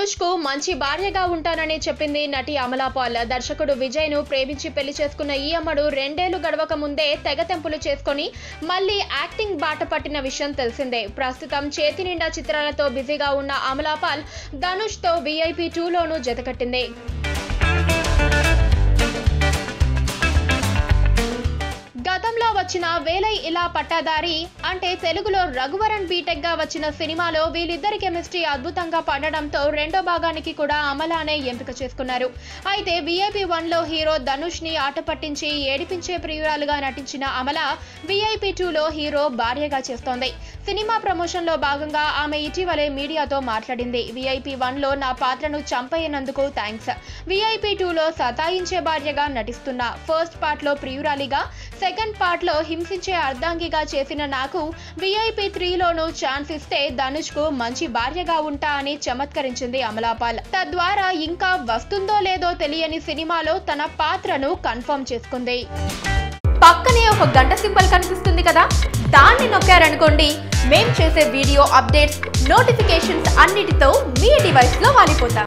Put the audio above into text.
ధనుష్ కు మంచి భార్యగా ఉంటానని చెప్పింది నటి అమలా పాల్. దర్శకుడు విజయ్ ను ప్రేమించి పెళ్లి చేసుకున్న ఈ అమ్మడు 2 ఏళ్లు గడవక ముందే తెగతెంపులు చేసుకుని మళ్లీ యాక్టింగ్ బాట పట్టిన విషయం తెలిసిందే. ప్రస్తుతం చేతి నిండా చిత్రాలతో బిజీగా ఉన్న అమలా పాల్ ధనుష్ తో VIP 2లోనూ జతకట్టింది. గతంలో వచ్చిన వేలై ఇలా పట్టాదారి అంటే తెలుగులో రఘువరన్ బీటెక్ గా వచ్చిన సినిమాలో వీళ్ళిద్దరి కెమిస్ట్రీ అద్భుతంగా పండడంతో రెండో భాగానికి కూడా అమలానే ఎంపిక చేసుకున్నారు. అయితే VIP 1లో హీరో ధనుష్ ని ఆట పట్టించి ఏడిపించే ప్రియురాలుగా నటించిన అమల VIP 2లో హీరో భార్యగా చేస్తోంది. సినిమా ప్రమోషన్ లో భాగంగా ఆమె ఇటీవలే మీడియాతో మాట్లాడింది. VIP 1లో నా పాత్రను చంపేయనందుకు థ్యాంక్స్. VIP 2లో సతాయించే భార్యగా నటిస్తున్నా. ఫస్ట్ పార్ట్ లో ప్రియురాలిగా, సెకండ్ పార్ట్ లో హింసించే అర్ధాంగిగా చేసిన నాకు VIP 3లోనూ ఛాన్స్ ఇస్తే ధనుష్ కు మంచి భార్యగా ఉంటా అని చమత్కరించింది అమలాపాల్. తద్వారా ఇంకా వస్తుందో లేదో తెలియని సినిమాలో తన పాత్రను కన్ఫర్మ్ చేసుకుంది. పక్కనే ఒక గంట సింబల్ కనిపిస్తుంది కదా, దాన్ని నొక్కారనుకోండి మేం చేసే వీడియో అప్డేట్స్, నోటిఫికేషన్స్ అన్నిటితో మీ డివైస్ లో వాలిపోతాం.